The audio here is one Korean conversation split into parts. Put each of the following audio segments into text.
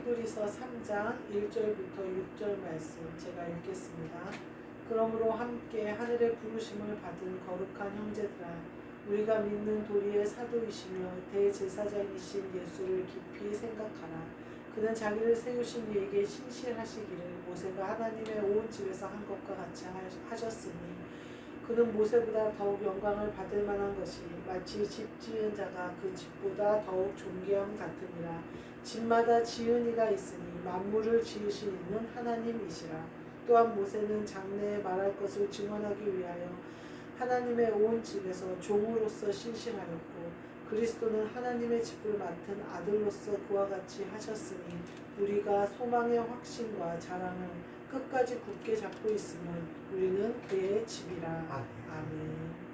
히브리서 3장 1절부터 6절 말씀 제가 읽겠습니다. 그러므로 함께 하늘의 부르심을 받은 거룩한 형제들아, 우리가 믿는 도리의 사도이시며 대제사장이신 예수를 깊이 생각하라. 그는 자기를 세우신 이에게 신실하시기를 모세가 하나님의 온 집에서 한 것과 같이 하셨으니, 그는 모세보다 더욱 영광을 받을 만한 것이 마치 집 지은 자가 그 집보다 더욱 존귀함 같으니라. 집마다 지은 이가 있으니 만물을 지으신 이는 하나님이시라. 또한 모세는 장래에 말할 것을 증언하기 위하여 하나님의 온 집에서 종으로서 신실하였고, 그리스도는 하나님의 집을 맡은 아들로서 그와 같이 하셨으니, 우리가 소망의 확신과 자랑을 끝까지 굳게 잡고 있으면 우리는 그의 집이라. 아멘.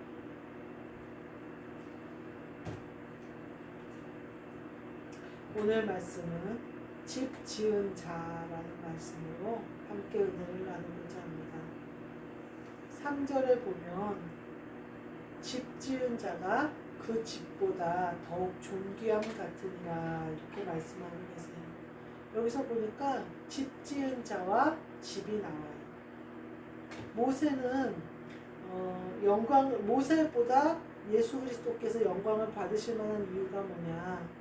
오늘 말씀은 집 지은 자라는 말씀으로 함께 은혜를 나누고자 합니다. 3절에 보면 집 지은 자가 그 집보다 더욱 존귀함 같으니라 이렇게 말씀하고 계세요. 여기서 보니까 집 지은 자와 집이 나와요. 모세는 모세보다 예수 그리스도께서 영광을 받으실 만한 이유가 뭐냐?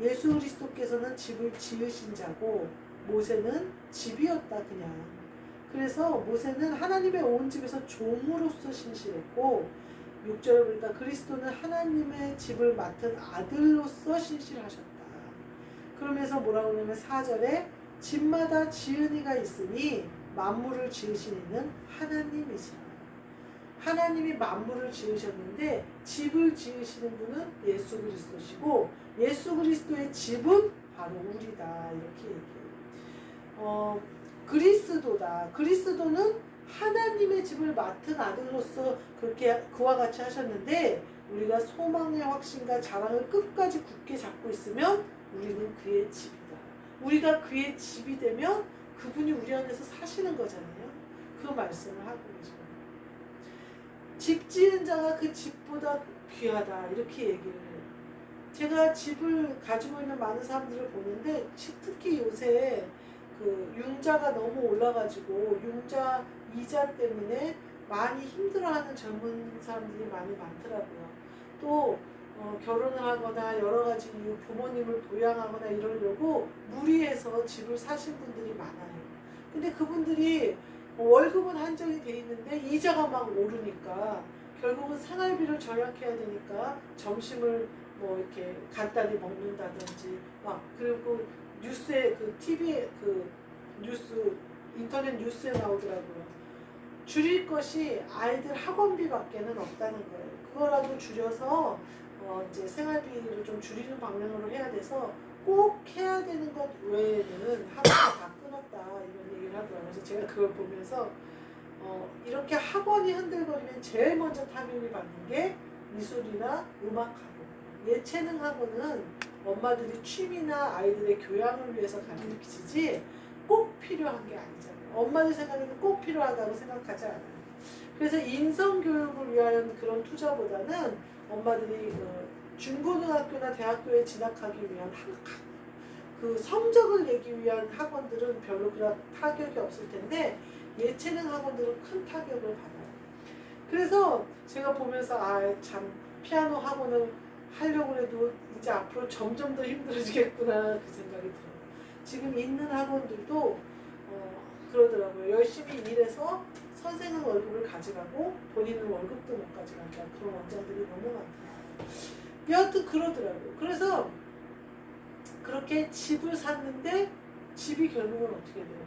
예수 그리스도께서는 집을 지으신 자고 모세는 집이었다 그냥. 그래서 모세는 하나님의 온 집에서 종으로서 신실했고, 6절을 보니까 그리스도는 하나님의 집을 맡은 아들로서 신실하셨다. 그러면서 뭐라고 하냐면 4절에 집마다 지은 이가 있으니 만물을 지으신 이는 하나님이시라. 하나님이 만물을 지으셨는데 집을 지으시는 분은 예수 그리스도시고, 예수 그리스도의 집은 바로 우리다 이렇게 얘기해요. 그리스도는 하나님의 집을 맡은 아들로서 그렇게 그와 같이 하셨는데, 우리가 소망의 확신과 자랑을 끝까지 굳게 잡고 있으면 우리는 그의 집이다. 우리가 그의 집이 되면 그분이 우리 안에서 사시는 거잖아요. 그 말씀을 하고 계십니다. 집 지은 자가 그 집보다 귀하다 이렇게 얘기를 해요. 제가 집을 가지고 있는 많은 사람들을 보는데, 특히 요새 그 융자가 너무 올라가지고 융자 이자 때문에 많이 힘들어하는 젊은 사람들이 많이 많더라고요. 또 결혼을 하거나 여러 가지 이유 부모님을 부양하거나 이러려고 무리해서 집을 사신 분들이 많아요. 근데 그분들이 월급은 한정이 돼 있는데 이자가 막 오르니까 결국은 생활비를 절약해야 되니까 점심을 뭐 이렇게 간단히 먹는다든지 막, 그리고 뉴스에 TV에 뉴스 인터넷 뉴스에 나오더라고요. 줄일 것이 아이들 학원비밖에는 없다는 거예요. 그거라도 줄여서 이제 생활비를 좀 줄이는 방향으로 해야 돼서 꼭 해야 되는 것 외에는 학원을 다 끊었다 이런 얘기를 하더라고요. 그래서 제가 그걸 보면서 이렇게 학원이 흔들거리면 제일 먼저 타격을 받는 게 미술이나 음악학원, 예체능 학원은 엄마들이 취미나 아이들의 교양을 위해서 가르치지 꼭 필요한 게 아니잖아요. 엄마들 생각에는 꼭 필요하다고 생각하지 않아요. 그래서 인성교육을 위한 그런 투자보다는 엄마들이 중고등학교나 대학교에 진학하기 위한 그 성적을 내기 위한 학원들은 별로 그런 타격이 없을 텐데, 예체능 학원들은 큰 타격을 받아요. 그래서 제가 보면서 참 피아노 학원을 하려고 해도 이제 앞으로 점점 더 힘들어지겠구나 그 생각이 들어요. 지금 있는 학원들도 그러더라고요. 열심히 일해서 선생은 월급을 가져가고 본인은 월급도 못 가져간다. 그런 원장들이 너무 많더라고요. 여하튼 그러더라고요. 그래서 그렇게 집을 샀는데 집이 결국은 어떻게 돼요?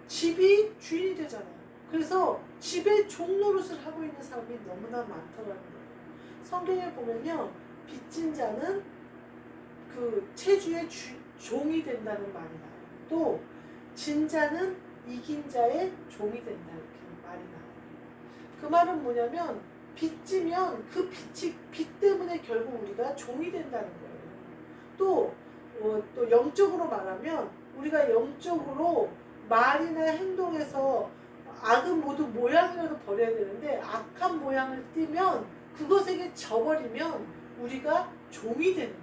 집이 주인이 되잖아요. 그래서 집의 종 노릇을 하고 있는 사람이 너무나 많더라고요. 성경에 보면요, 빚진 자는 그 체주의 종이 된다는 말이 나와요. 또 진자는 이긴 자의 종이 된다 이렇게 말이 나와요. 그 말은 뭐냐면, 빚지면 그 빚 때문에 결국 우리가 종이 된다는 거예요. 또 영적으로 말하면 우리가 영적으로 말이나 행동에서 악은 모두 모양이라도 버려야 되는데, 악한 모양을 띠면 그것에게 져버리면 우리가 종이 되는 거예요.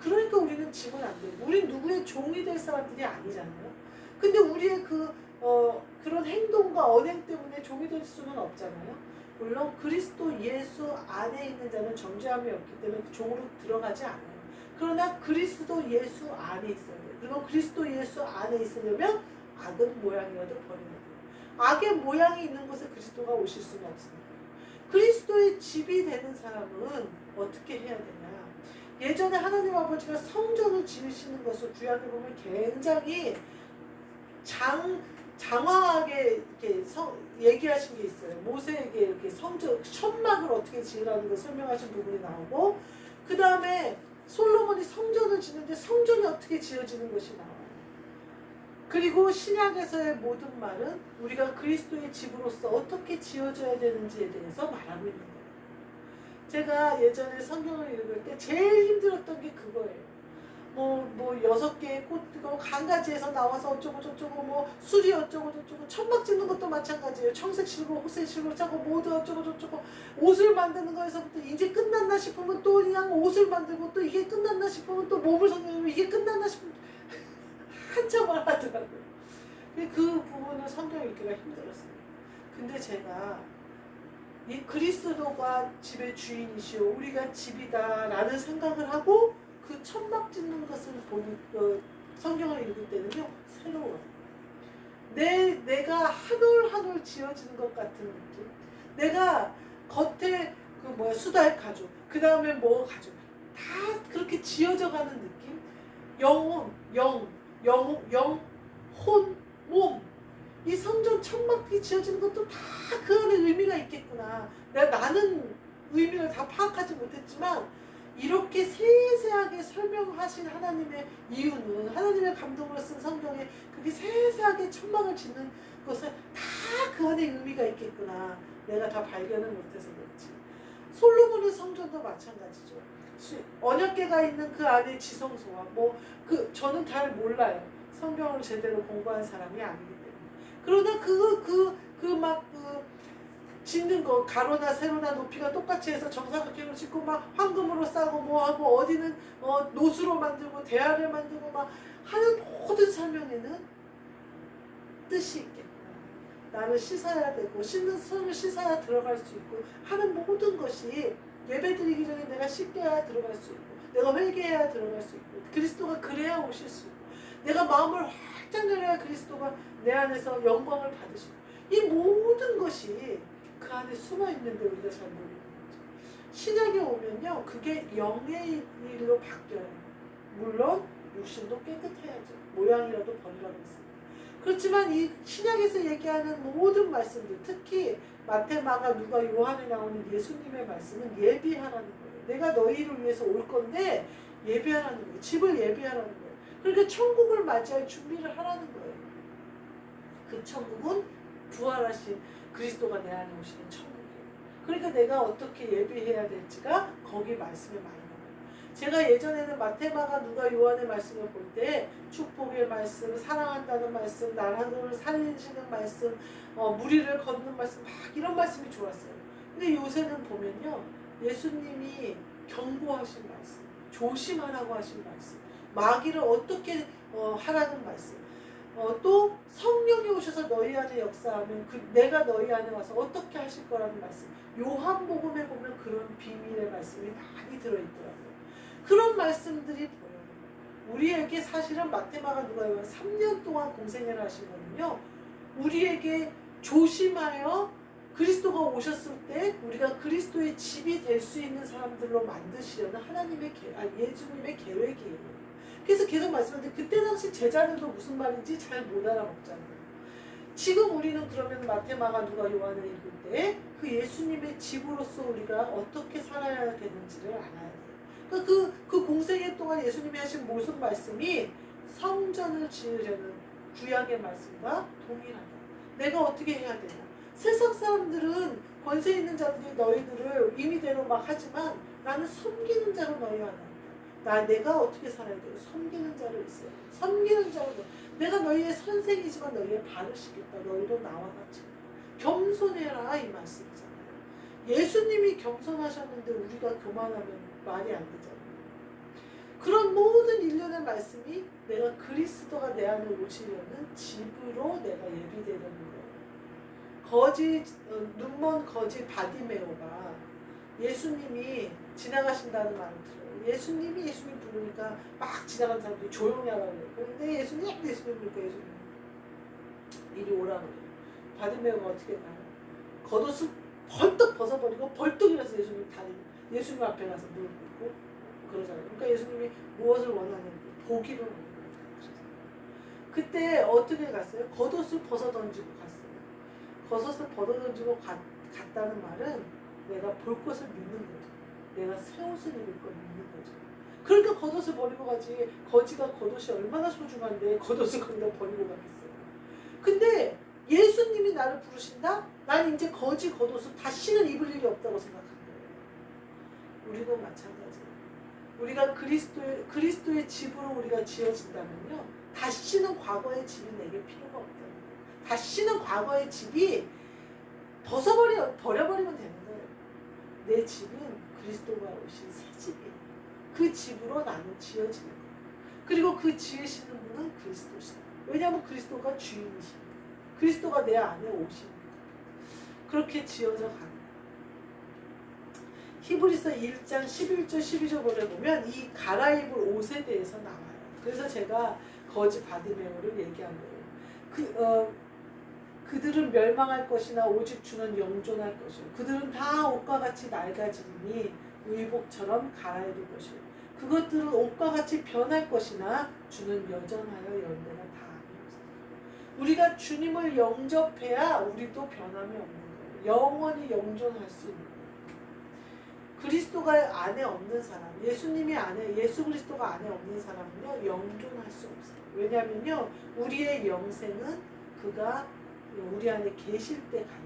그러니까 우리는 지면 안 되고, 우린 누구의 종이 될 사람들이 아니잖아요. 근데 우리의 그런 행동과 언행 때문에 종이 될 수는 없잖아요. 물론 그리스도 예수 안에 있는 자는 정죄함이 없기 때문에 종으로 들어가지 않아요. 그러나 그리스도 예수 안에 있어야 돼요. 그리고 그리스도 예수 안에 있으려면 악은 모양이라도 버려야 돼요. 악의 모양이 있는 곳에 그리스도가 오실 수는 없습니다. 그리스도의 집이 되는 사람은 어떻게 해야 되냐? 예전에 하나님 아버지가 성전을 지으시는 것을 구약에 보면 굉장히 장황하게 이렇게 얘기하신 게 있어요. 모세에게 이렇게 천막을 어떻게 지으라는 걸 설명하신 부분이 나오고, 그 다음에 솔로몬이 성전을 짓는데 성전이 어떻게 지어지는 것이 나와요. 그리고 신약에서의 모든 말은 우리가 그리스도의 집으로서 어떻게 지어져야 되는지에 대해서 말하고 있는 거예요. 제가 예전에 성경을 읽을 때 제일 힘들었던 게 그거예요. 뭐 6개의 꽃, 강가지에서 나와서 어쩌고저쩌고, 뭐 술이 어쩌고저쩌고, 천막 짓는 것도 마찬가지예요. 청색실로, 호색실로 짜고, 모두 어쩌고저쩌고, 옷을 만드는 거에서부터 이제 끝났나 싶으면 또 그냥 옷을 만들고, 또 이게 끝났나 싶으면 또 몸을 성경하면 이게 끝났나 싶으면 한참을 하더라고요. 그 부분은 성경 읽기가 힘들었어요. 근데 제가 이 그리스도가 집의 주인이시오, 우리가 집이다라는 생각을 하고 그 천막 짓는 것을 성경을 읽을 때는요, 새로워요. 내가 한 올 한 올 지어지는 것 같은 느낌. 내가 겉에 수달 가죽, 그 다음에 뭐 가죽, 다 그렇게 지어져 가는 느낌. 영혼, 혼, 몸. 이 성전 천막이 지어지는 것도 다 그 안에 의미가 있겠구나. 나는 의미를 다 파악하지 못했지만 이렇게 세세하게 설명하신 하나님의 이유는, 하나님의 감동으로 쓴 성경에 그게 세세하게 천막을 짓는 것은 다 그 안에 의미가 있겠구나. 내가 다 발견을 못해서 그렇지. 솔로몬의 성전도 마찬가지죠. 언약궤가 있는 그 안에 지성소와 저는 잘 몰라요. 성경을 제대로 공부한 사람이 아니기 때문에. 그러나 짓는 거, 가로나 세로나 높이가 똑같이 해서 정사각형을 짓고 막 황금으로 싸고 뭐하고, 어디는 노수로 만들고 대야를 만들고 막 하는 모든 설명에는 뜻이 있겠구나. 나를 씻어야 되고, 씻는 손을 씻어야 들어갈 수 있고 하는 모든 것이, 예배 드리기 전에 내가 씻겨야 들어갈 수 있고, 내가 회개해야 들어갈 수 있고, 그리스도가 그래야 오실 수 있고, 내가 마음을 활짝 열어야 그리스도가 내 안에서 영광을 받으시고, 이 모든 것이 그 안에 숨어 있는데 우리가 잘 모르는 거죠. 신약에 오면요, 그게 영의 일로 바뀌어요. 물론 육신도 깨끗해야죠. 모양이라도 버리라고 했습니다. 그렇지만 이 신약에서 얘기하는 모든 말씀들, 특히 마태, 마가, 누가, 요한에 나오는 예수님의 말씀은 예비하라는 거예요. 내가 너희를 위해서 올 건데 예비하라는 거예요. 집을 예비하라는 거예요. 그러니까 천국을 맞이할 준비를 하라는 거예요. 그 천국은 부활하신 그리스도가 내 안에 오시는 천국이에요. 그러니까 내가 어떻게 예비해야 될지가 거기 말씀에 많이 나와요. 제가 예전에는 마태, 마가, 누가, 요한의 말씀을 볼 때 축복의 말씀, 사랑한다는 말씀, 나라를 살리시는 말씀, 무리를 걷는 말씀, 막 이런 말씀이 좋았어요. 근데 요새는 보면요, 예수님이 경고하신 말씀, 조심하라고 하신 말씀, 마귀를 어떻게 하라는 말씀, 또 성령이 오셔서 너희 안에 역사하면 내가 너희 안에 와서 어떻게 하실 거라는 말씀, 요한복음에 보면 그런 비밀의 말씀이 많이 들어있더라고요. 그런 말씀들이 보여요. 우리에게 사실은 마테마가 누가 요한 3년 동안 공생애를 하신 거는요, 우리에게 조심하여 그리스도가 오셨을 때 우리가 그리스도의 집이 될 수 있는 사람들로 만드시려는 예수님의 계획이에요. 그래서 계속 말씀하는데, 그때 당시 제자들도 무슨 말인지 잘 못 알아먹잖아요. 지금 우리는 그러면 마태, 마가, 누가, 요한을 읽을 때 그 예수님의 집으로서 우리가 어떻게 살아야 되는지를 알아야 돼요. 그러니까 그 공생애 동안 예수님이 하신 모든 말씀이 성전을 지으려는 구약의 말씀과 동일하다. 내가 어떻게 해야 되냐. 세상 사람들은 권세 있는 자들이 너희들을 임의대로 막 하지만 나는 섬기는 자로 너희 안에 내가 어떻게 살아야 돼요? 섬기는 자로 있어요. 섬기는 자로. 내가 너희의 선생이지만 너희의 발을 씻겠다. 너희도 나와 같이 겸손해라, 이 말씀이잖아요. 예수님이 겸손하셨는데 우리가 교만하면 말이 안 되잖아요. 그런 모든 일련의 말씀이 내가 그리스도가 내 안에 오시려는 집으로 내가 예비되는 거예요. 눈먼 거지 바디메오가 예수님이 지나가신다는 말을 들어요. 예수님 부르니까 막 지나가는 사람들이 조용히 하라고 그래요. 근데 예수님 부르니까 예수님 이리 오라고 그래요. 바디메오가 어떻게 가요? 겉옷을 벌떡 벗어버리고 벌떡 일어나서 예수님 앞에 가서 무릎 꿇고 그러잖아요. 그러니까 예수님이 무엇을 원하는지 보기를 원하는 거예요. 그때 어떻게 갔어요? 겉옷을 벗어던지고 갔어요. 겉옷을 벗어던지고 갔다는 말은 내가 볼 것을 믿는 거죠. 내가 새 옷을 입을 걸 믿는 거죠. 그러니까 겉옷을 버리고 가지. 거지가 겉옷이 얼마나 소중한데 겉옷을 거기다 버리고 가겠어요. 근데 예수님이 나를 부르신다? 난 이제 겉옷을 다시는 입을 일이 없다고 생각한 거예요. 우리도 마찬가지예요. 우리가 그리스도의 집으로 우리가 지어진다면요, 다시는 과거의 집이 내게 필요가 없다는 거예요. 다시는 과거의 집이 버려버리면 되는 거예요. 내 집은 그리스도가 오신 새 집이에요. 그 집으로 나는 지어지는 거예요. 그리고 그 지으시는 분은 그리스도시다. 왜냐하면 그리스도가 주인이십니다. 그리스도가 내 안에 오십니다. 그렇게 지어져 가는 거예요. 히브리서 1장 11절 12절에 보면 이 갈아입을 옷에 대해서 나와요. 그래서 제가 거지 바디메오를 얘기한 거예요. 그들은 멸망할 것이나 오직 주는 영존할 것이요. 그들은 다 옷과 같이 낡아지니 의복처럼 갈아입을 것이요. 그것들은 옷과 같이 변할 것이나 주는 여전하여 연대가 다 아니옵소서. 우리가 주님을 영접해야 우리도 변함이 없는 거예요. 영원히 영존할 수 있는 거예요. 그리스도가 안에 없는 사람, 예수 그리스도가 안에 없는 사람은요, 영존할 수 없어요. 왜냐면요, 우리의 영생은 그가 우리 안에 계실 때 가는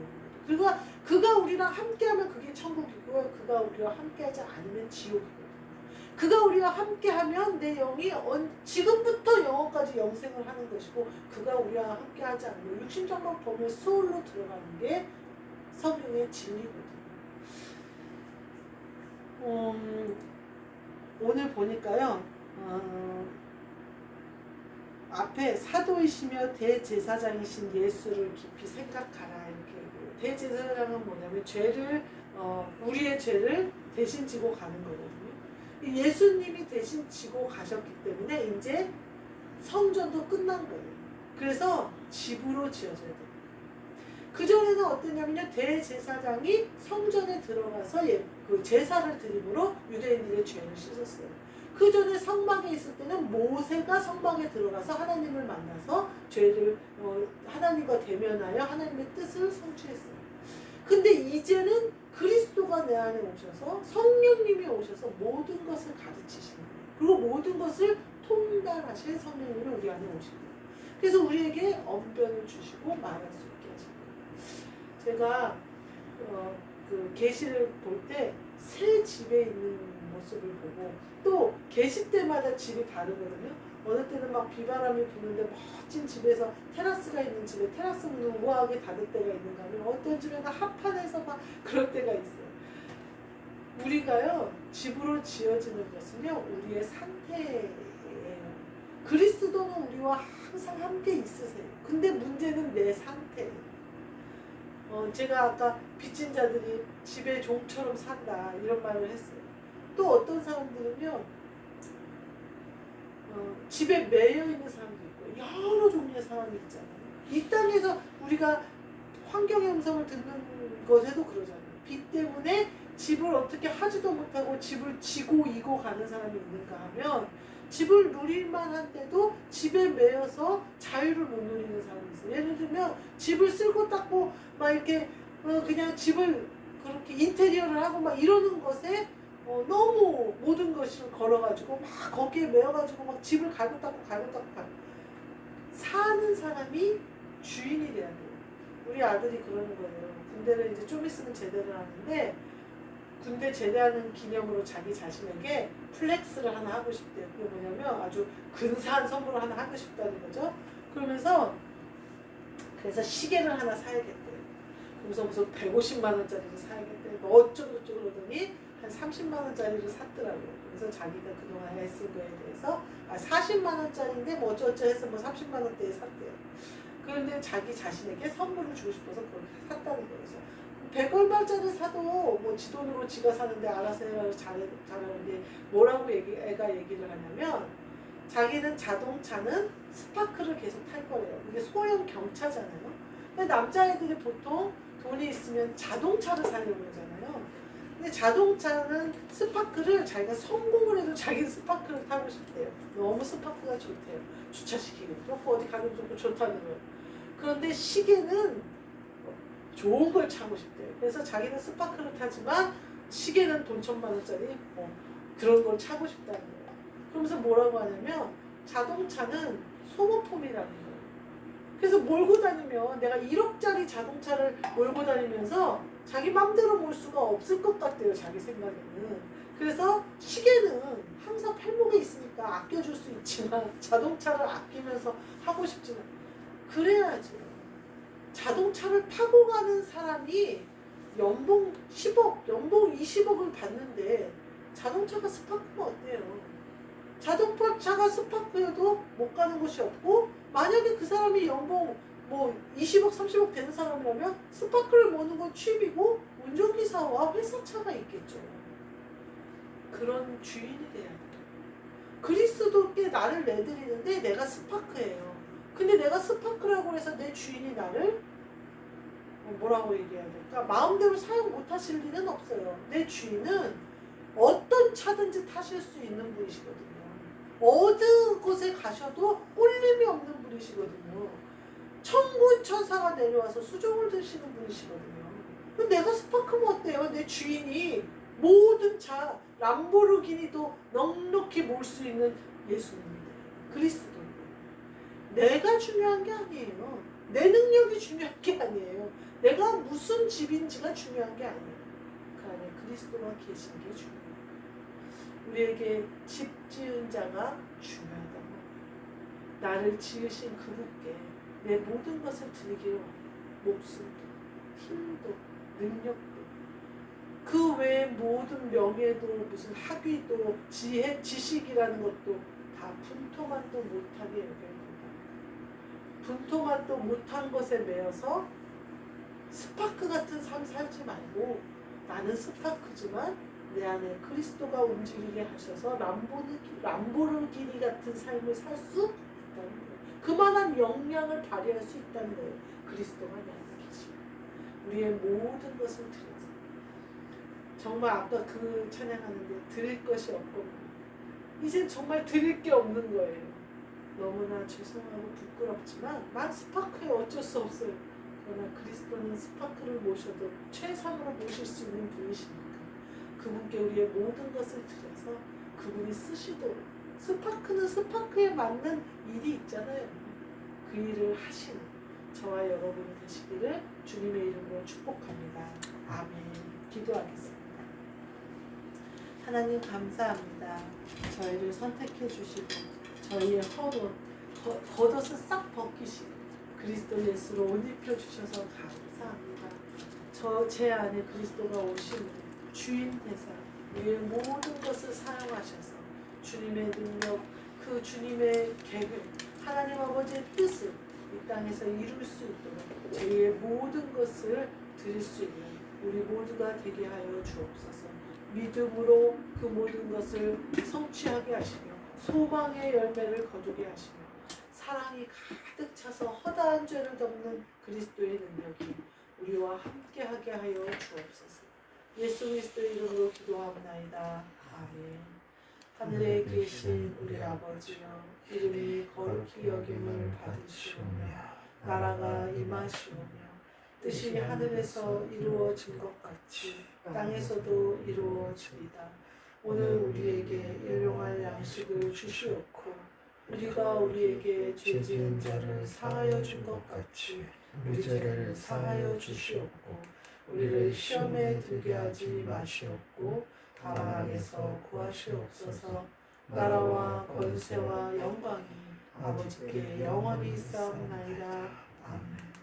거예요. 그가 우리랑 함께하면 그게 천국이고요. 그가 우리와 함께하지 않으면 지옥이거든요. 그가 우리와 함께하면 내 영이 지금부터 영원까지 영생을 하는 것이고, 그가 우리와 함께하지 않으면 육신적으로 보면 수월로 들어가는 게 성경의 진리거든요. 오늘 보니까요, 앞에 사도이시며 대제사장이신 예수를 깊이 생각하라 이렇게 얘기해요. 대제사장은 뭐냐면 우리의 죄를 대신 지고 가는 거거든요. 예수님이 대신 지고 가셨기 때문에 이제 성전도 끝난 거예요. 그래서 집으로 지어져야 돼요. 그전에는 어땠냐면요, 대제사장이 성전에 들어가서 그 제사를 드림으로 유대인들의 죄를 씻었어요. 그 전에 성막에 있을 때는 모세가 성막에 들어가서 하나님을 만나서 하나님과 대면하여 하나님의 뜻을 성취했어요. 근데 이제는 그리스도가 내 안에 오셔서 성령님이 오셔서 모든 것을 가르치시는 거예요. 그리고 모든 것을 통달하실 성령님이 우리 안에 오시는 거예요. 그래서 우리에게 언변을 주시고 말할 수 있게 하시는 거예요. 제가 그 계시를 볼 때 새 집에 있는 모습을 보고, 또 계시 때마다 집이 다르거든요. 어느 때는 막 비바람이 부는데 멋진 집에서 테라스가 있는 집에 테라스 문을 우아하게 닫을 때가 있는가 하면, 어떤 집에는 합판해서 막 그럴 때가 있어요. 우리가요, 집으로 지어지는 것은요, 우리의 상태예요. 그리스도는 우리와 항상 함께 있으세요. 근데 문제는 내 상태예요. 제가 아까 빚진 자들이 집에 종처럼 산다 이런 말을 했어요. 또 어떤 사람들은요, 집에 매여 있는 사람도 있고 여러 종류의 사람이 있잖아요. 이 땅에서 우리가 환경의 음성을 듣는 것에도 그러잖아요. 빚 때문에 집을 어떻게 하지도 못하고 집을 지고 이고 가는 사람이 있는가 하면, 집을 누릴만 한데도 집에 매여서 자유를 못 누리는 사람이 있어요. 예를 들면 집을 쓸고 닦고 막 이렇게 그냥 집을 그렇게 인테리어를 하고 막 이러는 것에 너무 모든 것을 걸어가지고 막 거기에 매여가지고 막 집을 갈고 닦고 사는 사람이 주인이 돼야 돼요. 우리 아들이 그러는 거예요. 군대를 이제 좀 있으면 제대를 하는데, 군대 제대하는 기념으로 자기 자신에게 플렉스를 하나 하고 싶대요. 그게 뭐냐면 아주 근사한 선물을 하나 하고 싶다는 거죠. 그래서 시계를 하나 사야겠대요. 그래서 무슨 150만 원짜리를 사야겠대요. 어쩌고 저쩌고 그러더니 한 30만 40만 원짜리를 샀더라고요. 그래서 자기가 그동안 애쓴 거에 대해서 40만 원짜리인데 뭐 어쩌어쩌 해서 뭐 30만 원대에 샀대요. 그런데 자기 자신에게 선물을 주고 싶어서 그걸 샀다는 거예요. 그래서 100얼마짜리 사도 뭐 지 돈으로 지가 사는데 알아서 해라 잘하는데 뭐라고 애가 얘기를 하냐면 자기는 자동차는 스파크를 계속 탈 거래요. 이게 소형 경차잖아요. 근데 남자애들이 보통 돈이 있으면 자동차를 사려고 그러잖아요. 근데 자동차는 스파크를 자기가 성공을 해도 자기는 스파크를 타고 싶대요. 너무 스파크가 좋대요. 주차시키기 좋고 어디 가면 좋고 좋다는 거예요. 그런데 시계는 좋은 걸 차고 싶대요. 그래서 자기는 스파크를 타지만 시계는 돈 1,000만 원짜리 그런 걸 차고 싶다는 거예요. 그러면서 뭐라고 하냐면 자동차는 소모품이라는 거예요. 그래서 몰고 다니면 내가 1억짜리 자동차를 몰고 다니면서 자기 맘대로 몰 수가 없을 것 같대요. 자기 생각에는. 그래서 시계는 항상 팔목에 있으니까 아껴줄 수 있지만 자동차를 아끼면서 하고 싶지는 그래야지. 자동차를 타고 가는 사람이 연봉 10억, 연봉 20억을 받는데 자동차가 스파크가 어때요? 자동차가 스파크여도 못 가는 곳이 없고 만약에 그 사람이 연봉 뭐 20억, 30억 되는 사람이라면 스파크를 모는 건 취미고 운전기사와 회사차가 있겠죠. 그런 주인이 돼야 돼요. 그리스도께 나를 내드리는데 내가 스파크예요. 근데 내가 스파크라고 해서 내 주인이 나를 뭐라고 얘기해야 될까? 마음대로 사용 못 하실 일은 없어요. 내 주인은 어떤 차든지 타실 수 있는 분이시거든요. 어느 곳에 가셔도 꼴림이 없는 분이시거든요. 천군 천사가 내려와서 수종을 드시는 분이시거든요. 근데 내가 스파크면 어때요? 내 주인이 모든 차, 람보르기니도 넉넉히 몰 수 있는 예수님이에요. 그리스도. 내가 중요한 게 아니에요. 내 능력이 중요한 게 아니에요. 내가 무슨 집인지가 중요한 게 아니에요. 그 안에 그리스도가 계신 게 중요해요. 우리에게 집 지은 자가 중요하다고 합니다. 나를 지으신 그분께 내 모든 것을 드리기로 합니다. 목숨도, 힘도, 능력도, 그 외의 모든 명예도, 무슨 학위도, 지혜, 지식이라는 것도 다 분토만도 못하게 여겨야 된다. 분토만도 못한 것에 매여서 스파크 같은 삶 살지 말고 나는 스파크지만 내 안에 그리스도가 움직이게 하셔서 람보르기니 같은 삶을 살 수 있다는 거예요. 그만한 역량을 발휘할 수 있다는 거예요. 그리스도가 내 안에 계시면 우리의 모든 것을 드려서 정말 아까 그 찬양하는데 드릴 것이 없고 이제 정말 드릴 게 없는 거예요. 너무나 죄송하고 부끄럽지만 난 스파크에 어쩔 수 없어요. 그러나 그리스도는 스파크를 모셔도 최상으로 모실 수 있는 분이시니까 그분께 우리의 모든 것을 드려서 그분이 쓰시도록 스파크는 스파크에 맞는 일이 있잖아요. 그 일을 하시는 저와 여러분이 되시기를 주님의 이름으로 축복합니다. 아멘. 기도하겠습니다. 하나님 감사합니다. 저희를 선택해 주시고 저희의 헛옷, 겉옷을 싹 벗기시고 그리스도 예수로 옷 입혀 주셔서 감사합니다. 제 안에 그리스도가 오시는 주인 되사 우리의 모든 것을 사용하셔서 주님의 능력, 그 주님의 계획, 하나님 아버지의 뜻을 이 땅에서 이룰 수 있도록 저희의 모든 것을 드릴 수 있는 우리 모두가 되게 하여 주옵소서. 믿음으로 그 모든 것을 성취하게 하시며 소망의 열매를 거두게 하시며 사랑이 가득 차서 허다한 죄를 덮는 그리스도의 능력이 우리와 함께하게 하여 주옵소서. 예수 그리스도의 이름으로 기도하옵나이다. 아멘. 하늘에 계신 우리 아버지여, 이름이 거룩히 여김을 받으시오며 나라가 임하시오며 뜻이 하늘에서 이루어진 것 같이 땅에서도 이루어지이다. 오늘 우리에게 일용할 양식을 주시옵고 우리가 우리에게 죄 지은 자를 사하여 준 것 같이 우리 죄를 사하여 주시옵고 우리를 시험에 들게 하지 마시옵고 다만 악에서 구하시옵소서. 나라와 권세와 영광이 아버지께 영원히 있사옵나이다. 아멘.